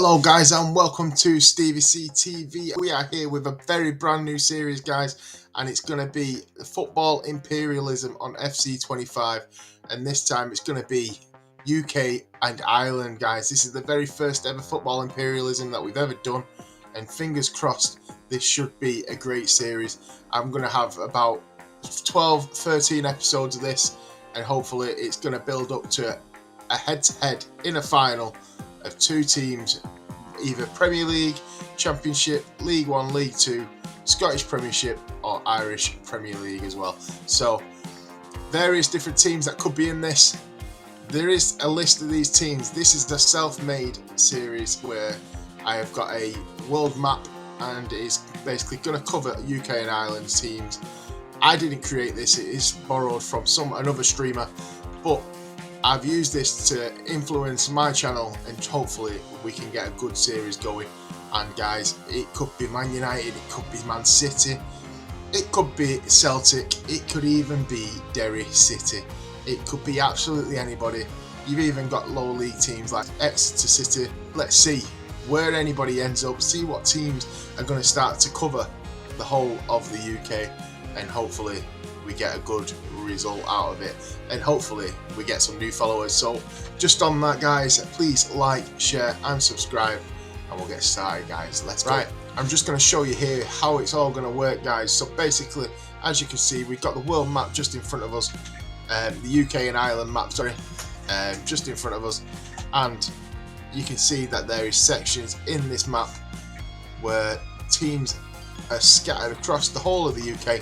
Hello guys and welcome to Stevie TV. We are here with a very brand new series guys, and it's going to be Football Imperialism on FC25, and this time it's going to be UK and Ireland guys. This is the very first ever Football Imperialism that we've ever done, and fingers crossed this should be a great series. I'm going to have about 12-13 episodes of this, and hopefully it's going to build up to a head-to-head in a final of two teams, either Premier League, Championship, League One, League Two, Scottish Premiership or Irish Premier League as well. So various different teams that could be in this. There is a list of these teams. This is the self-made series where I have got a world map and it's basically going to cover UK and Ireland teams. I didn't create this, it is borrowed from another streamer, but I've used this to influence my channel, and hopefully we can get a good series going. And guys, it could be Man United, it could be Man City, it could be Celtic, it could even be Derry City, it could be absolutely anybody. You've even got low league teams like Exeter City. Let's see where anybody ends up, see what teams are going to start to cover the whole of the UK, and hopefully we get a good result out of it, and hopefully we get some new followers. So just on that guys, please like, share and subscribe, and we'll get started guys. Let's go. Right, I'm just going to show you here how it's all going to work guys. So basically, as you can see, we've got the world map just in front of us, the UK and Ireland map, just in front of us, and you can see that there is sections in this map where teams are scattered across the whole of the UK,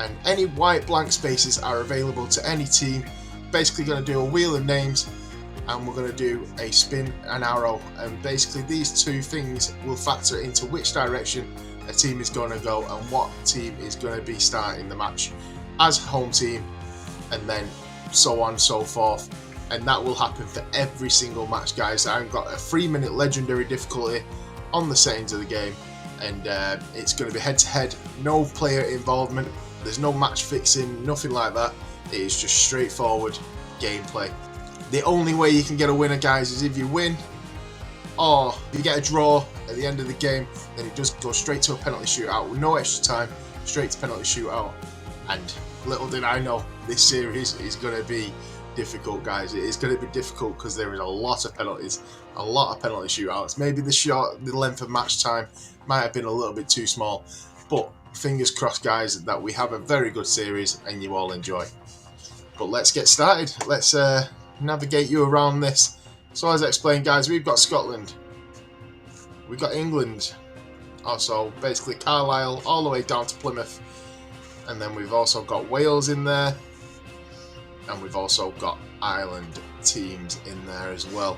and any white blank spaces are available to any team. Basically going to do a wheel of names, and we're going to do a spin and arrow, and basically these two things will factor into which direction a team is going to go and what team is going to be starting the match as home team, and then so on and so forth. And that will happen for every single match guys. I've got a 3-minute legendary difficulty on the settings of the game, and it's going to be head to head, no player involvement. There's no match fixing, nothing like that. It is just straightforward gameplay. The only way you can get a winner guys is if you win, or if you get a draw at the end of the game, then it does go straight to a penalty shootout with no extra time, straight to penalty shootout. And little did I know, this series is going to be difficult guys. It is going to be difficult because there is a lot of penalties, a lot of penalty shootouts. Maybe the length of match time might have been a little bit too small, but fingers crossed guys that we have a very good series and you all enjoy. But let's get started. Let's navigate you around this. So as I explained guys, we've got Scotland, we've got England, also basically Carlisle all the way down to Plymouth, and then we've also got Wales in there, and we've also got Ireland teams in there as well.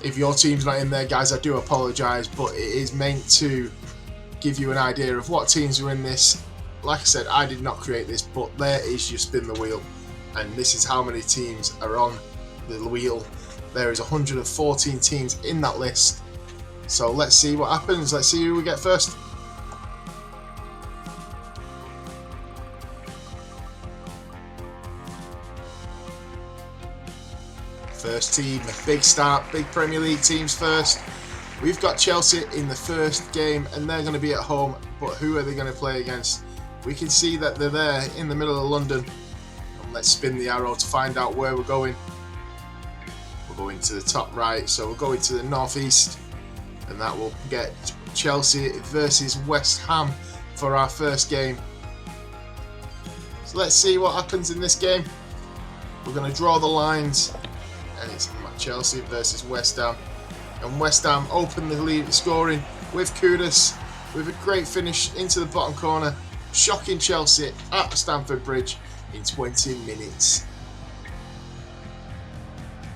If your team's not in there guys, I do apologise, but it is meant to give you an idea of what teams are in this. Like I said, I did not create this, but there is your spin the wheel, and this is how many teams are on the wheel. There is 114 teams in that list, so let's see what happens. Let's see who we get first. First team, a big start, big Premier League teams first. We've got Chelsea in the first game, and they're going to be at home, but who are they going to play against? We can see that they're there in the middle of London. And let's spin the arrow to find out where we're going. We're going to the top right, so we're going to the northeast, and that will get Chelsea versus West Ham for our first game. So let's see what happens in this game. We're going to draw the lines, and it's Chelsea versus West Ham. And West Ham open the lead scoring with Kudus with a great finish into the bottom corner, shocking Chelsea at Stamford Bridge in 20 minutes.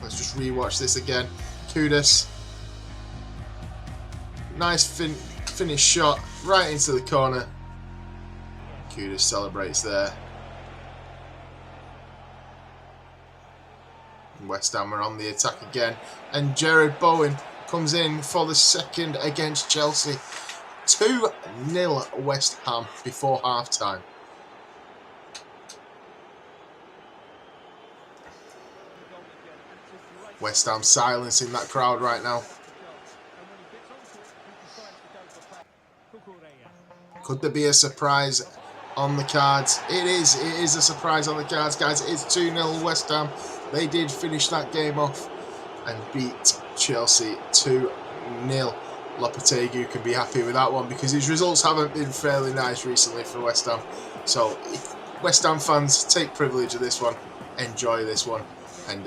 Let's just rewatch this again. Kudus, nice finish shot right into the corner. Kudus celebrates there. West Ham are on the attack again, and Jared Bowen comes in for the second against Chelsea. 2-0 West Ham before half time. West Ham silencing that crowd right now. Could there be a surprise on the cards? It is a surprise on the cards, guys. It's 2-0 West Ham. They did finish that game off and beat Chelsea 2-0. Lopetegui can be happy with that one because his results haven't been fairly nice recently for West Ham. So West Ham fans, take privilege of this one, enjoy this one, and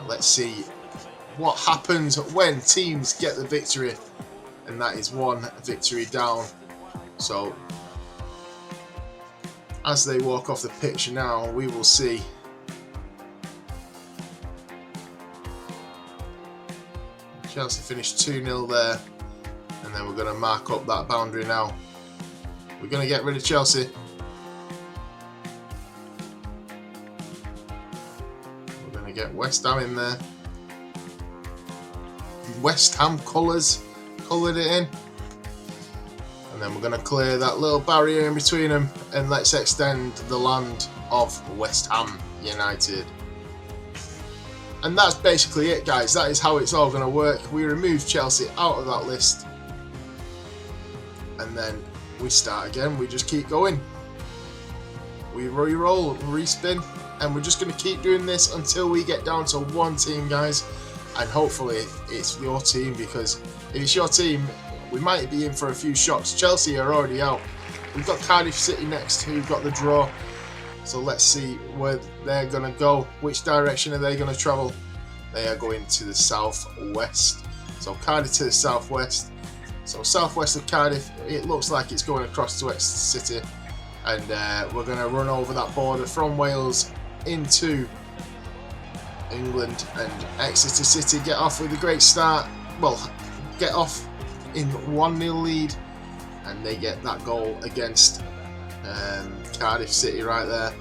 let's see what happens when teams get the victory. And that is one victory down. So as they walk off the pitch now, we will see Chelsea finished 2-0 there, and then we're going to mark up that boundary now. We're going to get rid of Chelsea. We're going to get West Ham in there. West Ham colours, coloured it in. And then we're going to clear that little barrier in between them, and let's extend the land of West Ham United. And that's basically it, guys. That is how it's all going to work. We remove Chelsea out of that list, and then we start again. We just keep going. We re-roll, respin, and we're just going to keep doing this until we get down to one team, guys. And hopefully it's your team, because if it's your team, we might be in for a few shocks. Chelsea are already out. We've got Cardiff City next, who got the draw. So let's see where they're going to go. Which direction are they going to travel? They are going to the southwest. So Cardiff to the southwest. So southwest of Cardiff, it looks like it's going across to Exeter City. And we're going to run over that border from Wales into England. And Exeter City get off with a great start. Well, get off in 1-0 lead. And they get that goal against Cardiff City right there.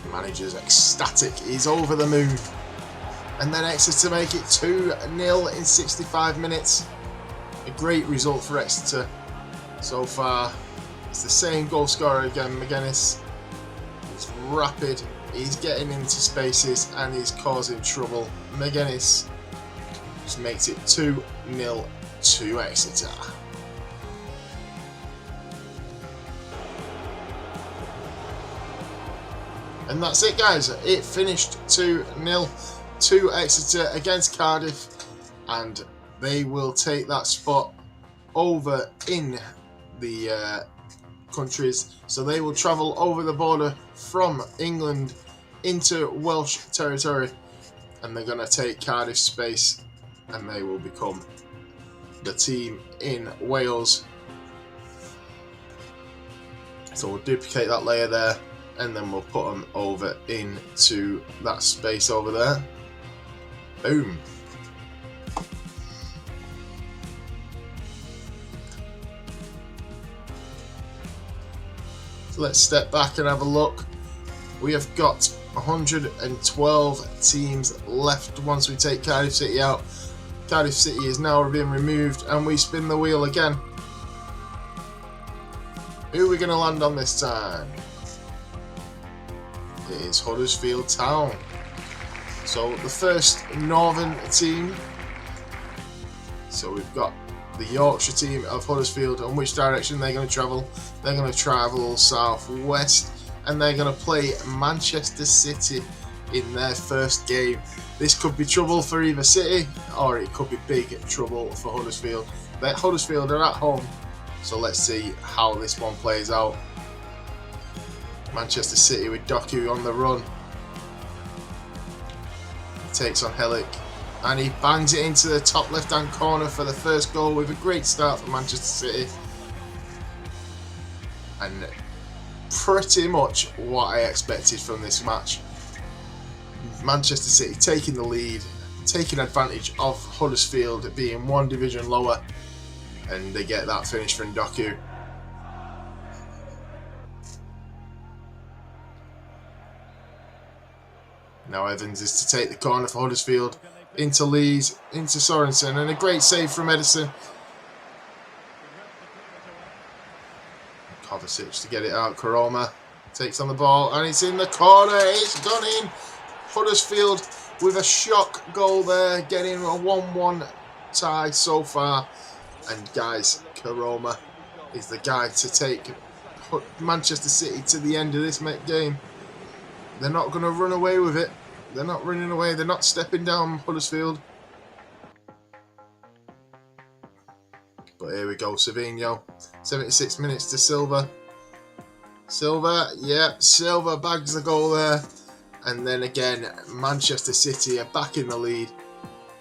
The manager's ecstatic, he's over the moon. And then Exeter make it 2-0 in 65 minutes. A great result for Exeter so far. It's the same goal scorer again, McGuinness. He's rapid, he's getting into spaces and he's causing trouble. McGuinness just makes it 2-0 to Exeter. And that's it, guys. It finished 2-0 to Exeter against Cardiff, and they will take that spot over in the countries. So they will travel over the border from England into Welsh territory, and they're going to take Cardiff's space, and they will become the team in Wales. So we'll duplicate that layer there, and then we'll put them over into that space over there. Boom. So let's step back and have a look. We have got 112 teams left once we take Cardiff City out. Cardiff City is now being removed, and we spin the wheel again. Who are we going to land on this time? It is Huddersfield Town. So the first northern team. So we've got the Yorkshire team of Huddersfield. And which direction they're going to travel? They're going to travel southwest, and they're going to play Manchester City in their first game. This could be trouble for either City, or it could be big trouble for Huddersfield. But Huddersfield are at home, so let's see how this one plays out. Manchester City with Doku on the run. He takes on Hellick, and he bangs it into the top left-hand corner for the first goal with a great start for Manchester City. And pretty much what I expected from this match. Manchester City taking the lead, taking advantage of Huddersfield being one division lower, and they get that finish from Doku. Now Evans is to take the corner for Huddersfield, into Lees, into Sorensen, and a great save from Edison. Kovacic to get it out. Koroma takes on the ball, and it's in the corner. It's gone in. Huddersfield with a shock goal there, getting a 1-1 tie so far. And guys, Karoma is the guy to take Manchester City to the end of this game. They're not going to run away with it. They're not running away. They're not stepping down Huddersfield. But here we go, Savinho. 76 minutes to Silva. Silva, yeah, Silva bags the goal there. And then again, Manchester City are back in the lead.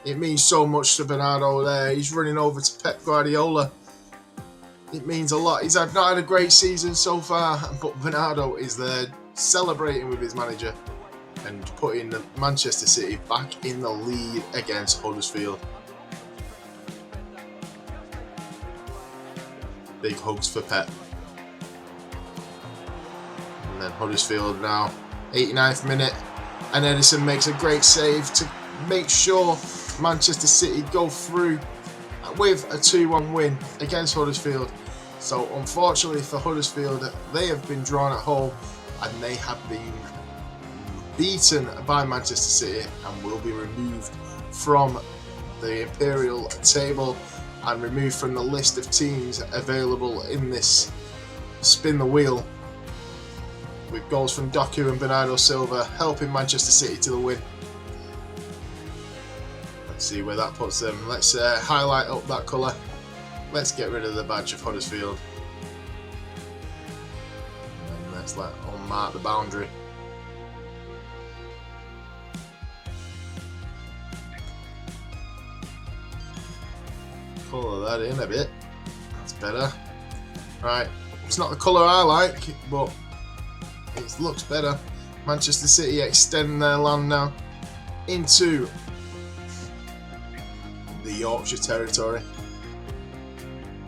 It means so much to Bernardo there. He's running over to Pep Guardiola. It means a lot. He's not had a great season so far, but Bernardo is there celebrating with his manager and putting Manchester City back in the lead against Huddersfield. Big hugs for Pep. And then Huddersfield now, 89th minute, and Edison makes a great save to make sure Manchester City go through with a 2-1 win against Huddersfield. So unfortunately for Huddersfield, they have been drawn at home and they have been beaten by Manchester City and will be removed from the Imperial table and removed from the list of teams available in this spin the wheel, with goals from Doku and Bernardo Silva helping Manchester City to the win. Let's see where that puts them. Let's highlight up that colour. Let's get rid of the badge of Huddersfield. And let's unmark the boundary. Colour that in a bit. That's better. Right, it's not the colour I like, but it looks better. Manchester City extend their land now into the Yorkshire territory.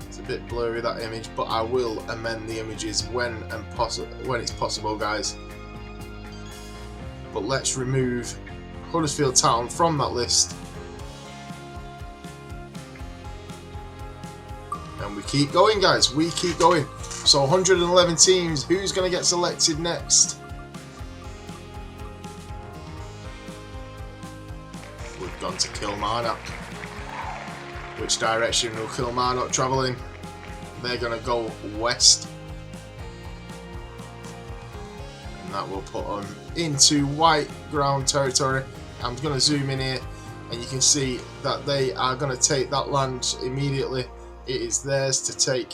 It's a bit blurry, that image, but I will amend the images when it's possible, guys. But let's remove Huddersfield Town from that list. And we keep going, guys. We keep going. So 111 teams. Who's going to get selected next? We've gone to Kilmarnock. Which direction will Kilmarnock travel in? They're going to go west. And that will put them into white ground territory. I'm going to zoom in here and you can see that they are going to take that land immediately. It is theirs to take.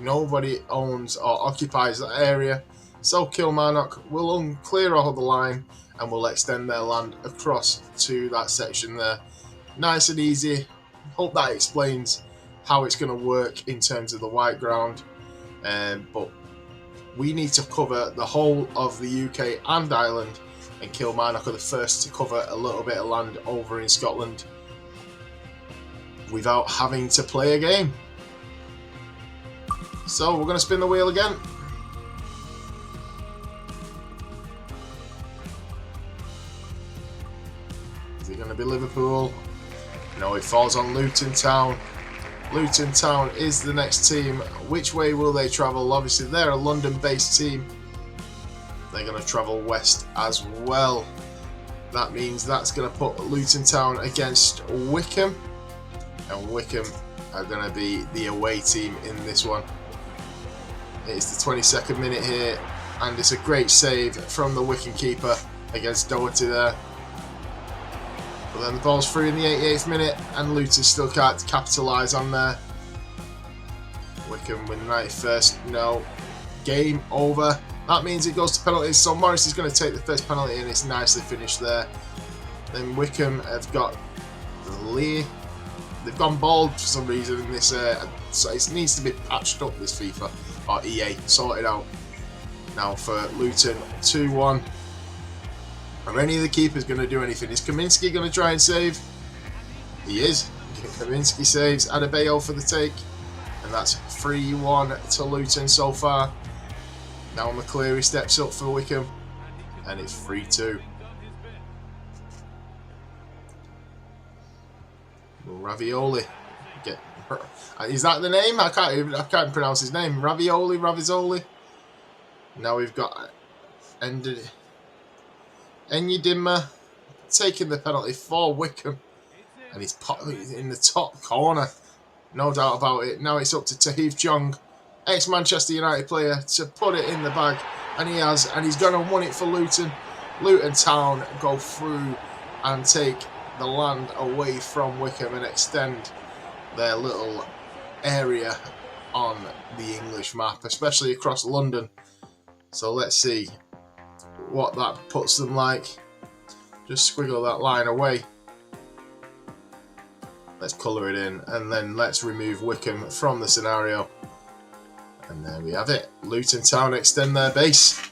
Nobody owns or occupies that area. So Kilmarnock will clear all the line and will extend their land across to that section there. Nice and easy. Hope that explains how it's going to work in terms of the white ground. But we need to cover the whole of the UK and Ireland, and Kilmarnock are the first to cover a little bit of land over in Scotland without having to play a game. So we're going to spin the wheel again. Is it going to be Liverpool? No, it falls on Luton Town. Luton Town is the next team. Which way will they travel? Obviously, they're a London-based team. They're going to travel west as well. That means that's going to put Luton Town against Wycombe. And Wycombe are going to be the away team in this one. It's the 22nd minute here, and it's a great save from the Wycombe keeper against Doherty there. But then the ball's through in the 88th minute, and Luton still can't capitalise on there. Wycombe win the 91st. No. Game over. That means it goes to penalties, so Morris is going to take the first penalty, and it's nicely finished there. Then Wycombe have got Lee. They've gone bald for some reason in this, so it needs to be patched up, this FIFA, or EA, sorted out. Now for Luton, 2-1. Are any of the keepers going to do anything? Is Kaminsky going to try and save? He is. Kaminsky saves. Adebayo for the take. And that's 3-1 to Luton so far. Now McCleary steps up for Wycombe. And it's 3-2. Ravioli. Is that the name? I can't pronounce his name. Ravioli. Now we've got Enyedinma taking the penalty for Wycombe, And he's in the top corner. No doubt about it. Now it's up to Tahith Chong, ex-Manchester United player, to put it in the bag. And he has. And he's going to win it for Luton. Luton Town go through and take the land away from Wycombe and extend their little area on the English map, especially across London. So let's see what that puts them like. Just squiggle that line away. Let's colour it in, and then let's remove Wycombe from the scenario. And there we have it. Luton Town extend their base.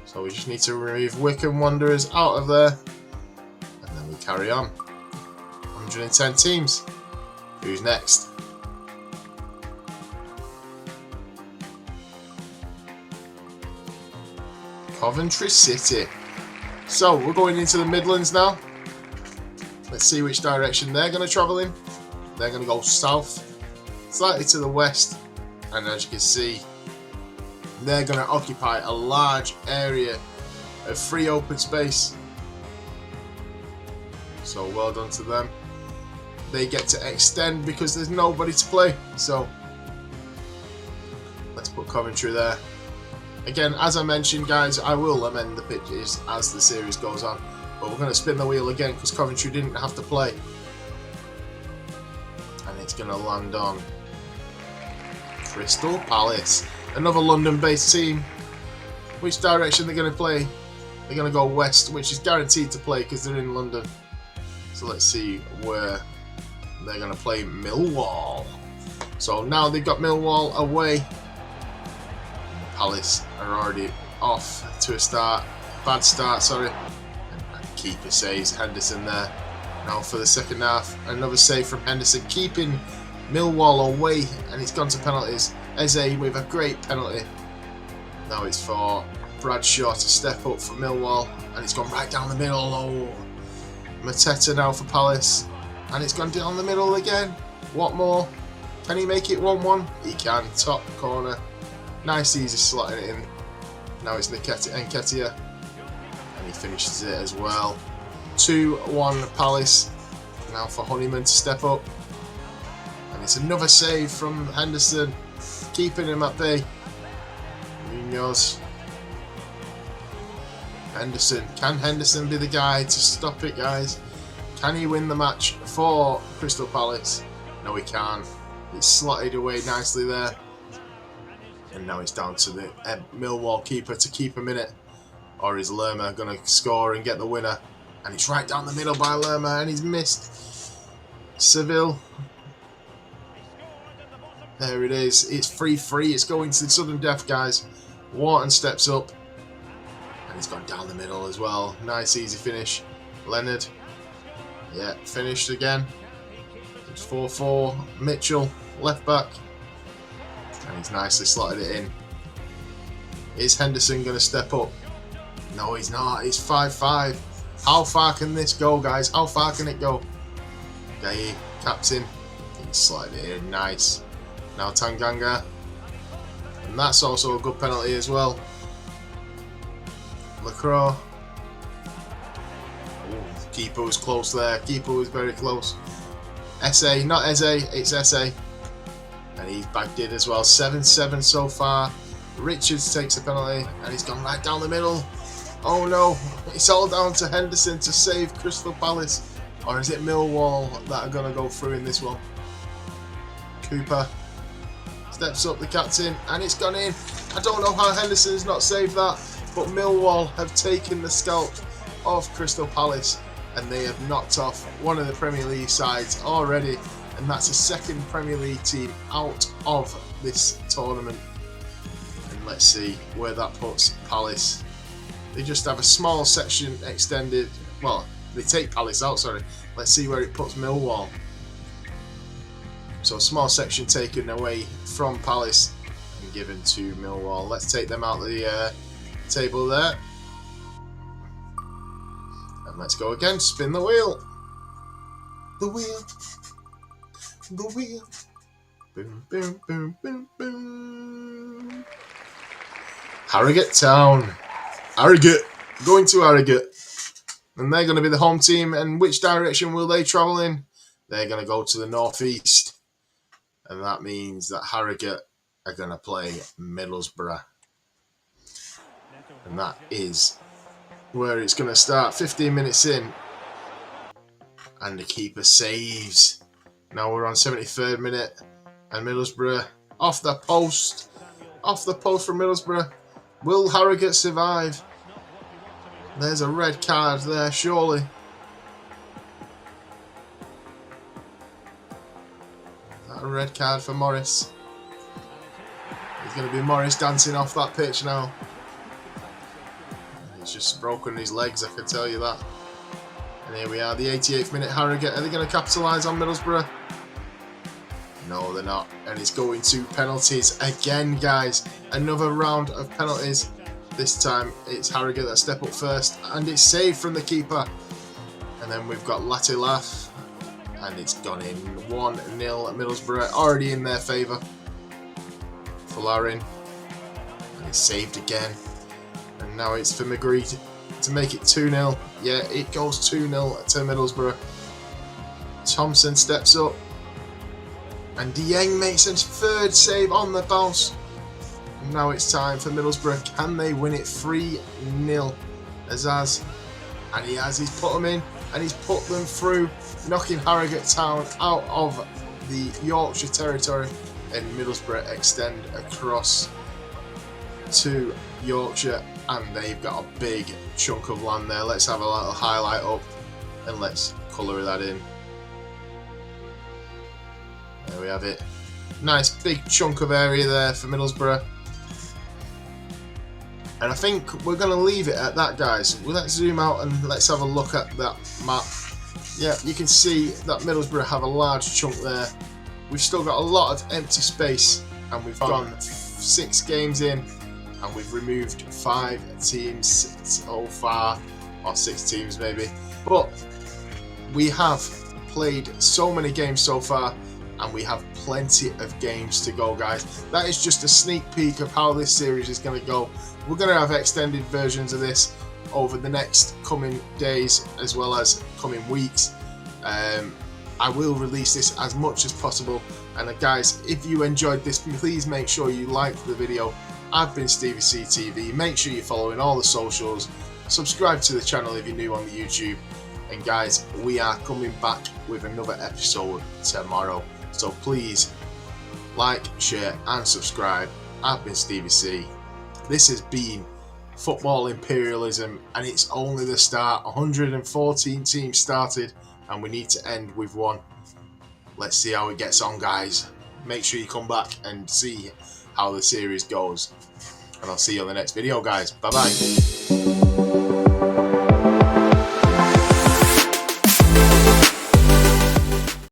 So we just need to remove Wycombe Wanderers out of there. And then we carry on. 110 teams. Who's next? Coventry City. So we're going into the Midlands now. Let's see which direction they're going to travel in. They're going to go south, slightly to the west, and as you can see, they're going to occupy a large area of free open space. So well done to them. They get to extend because there's nobody to play. So let's put Coventry there. Again, as I mentioned, guys, I will amend the pitches as the series goes on. But we're going to spin the wheel again because Coventry didn't have to play. And it's going to land on Crystal Palace. Another London-based team. Which direction they're going to play? They're going to go west, which is guaranteed to play because they're in London. So let's see where they're going to play. Millwall. So now they've got Millwall away. Palace are already off to a start. Bad start, sorry. And keeper saves Henderson there. Now for the second half, another save from Henderson, keeping Millwall away, and it's gone to penalties. Eze with a great penalty. Now it's for Bradshaw to step up for Millwall, and it's gone right down the middle. Oh, Mateta now for Palace, and it's gone down the middle again. What more? Can he make it 1-1? He can. Top corner. Nice easy slotting it in. Now it's Nketiah, and he finishes it as well. 2-1 Palace. Now for Honeyman to step up, and it's another save from Henderson, keeping him at bay. Munoz. Henderson. Can Henderson be the guy to stop it, guys? Can he win the match for Crystal Palace? No, he can't. It's slotted away nicely there. And now it's down to the Millwall keeper to keep him in it. Or is Lerma going to score and get the winner? And it's right down the middle by Lerma, and he's missed. Seville. There it is. It's 3-3. It's going to the sudden death, guys. Wharton steps up. And he's gone down the middle as well. Nice, easy finish. Leonard. Yeah, finished again. It's 4-4. Mitchell, left back. And he's nicely slotted it in. Is Henderson going to step up? No, he's not. It's 5-5. How far can this go, guys? How far can it go? Gaye, captain. He's slotted it in. Nice. Now Tanganga. And that's also a good penalty as well. Lacroix. Keeper was close there. Keeper was very close. Eze, not Eze, it's Eze. And he's bagged it as well. 7-7 so far. Richards takes a penalty, and he's gone right down the middle. Oh no, it's all down to Henderson to save Crystal Palace. Or is it Millwall that are going to go through in this one? Cooper steps up, the captain, and it's gone in. I don't know how Henderson's not saved that, but Millwall have taken the scalp of Crystal Palace, and they have knocked off one of the Premier League sides already, and that's a second Premier League team out of this tournament. And let's see where that puts Palace. They just have a small section extended. Well, they take Palace out, sorry. Let's see where it puts Millwall. So a small section taken away from Palace and given to Millwall. Let's take them out of the table there. And let's go again. Spin the wheel. The wheel. The wheel. Boom, boom, boom, boom, boom. Harrogate Town. Harrogate. Going to Harrogate. And they're going to be the home team. And which direction will they travel in? They're going to go to the northeast. And that means that Harrogate are going to play Middlesbrough. And that is where it's going to start. 15 minutes in. And the keeper saves. Now we're on 73rd minute. And Middlesbrough off the post. Off the post from Middlesbrough. Will Harrogate survive? There's a red card there, surely. Is that a red card for Morris? It's going to be Morris dancing off that pitch now. He's just broken his legs, I can tell you that. And here we are, the 88th minute. Harrogate, are they going to capitalise on Middlesbrough? No, they're not. And it's going to penalties again, guys. Another round of penalties. This time it's Harrogate that step up first. And it's saved from the keeper. And then we've got Latilaf. And it's gone in 1-0 at Middlesbrough. Already in their favour. Folarin. And it's saved again. And now it's for McGree to make it 2-0. Yeah, it goes 2-0 to Middlesbrough. Thompson steps up. And Dieng makes his third save on the bounce. And now it's time for Middlesbrough. Can they win it 3-0? Azaz. And he has. He's put them in. And he's put them through. Knocking Harrogate Town out of the Yorkshire territory. And Middlesbrough extend across to Yorkshire. And they've got a big chunk of land there. Let's have a little highlight up. And let's colour that in. There we have it. Nice big chunk of area there for Middlesbrough. And I think we're going to leave it at that, guys. Well, let's zoom out and let's have a look at that map. Yeah, you can see that Middlesbrough have a large chunk there. We've still got a lot of empty space. And we've gone 6 games in. And we've removed 5 teams so far. Or 6 teams maybe. But we have played so many games so far. And we have plenty of games to go, guys. That is just a sneak peek of how this series is going to go. We're going to have extended versions of this over the next coming days as well as coming weeks. I will release this as much as possible. And guys, if you enjoyed this, please make sure you like the video. I've been Stevie TV. Make sure you're following all the socials. Subscribe to the channel if you're new on the YouTube. And guys, we are coming back with another episode tomorrow. So please like, share and subscribe. I've been Stevie C. This has been Football Imperialism and it's only the start. 114 teams started and we need to end with 1. Let's see how it gets on, guys. Make sure you come back and see how the series goes. And I'll see you on the next video, guys. Bye bye.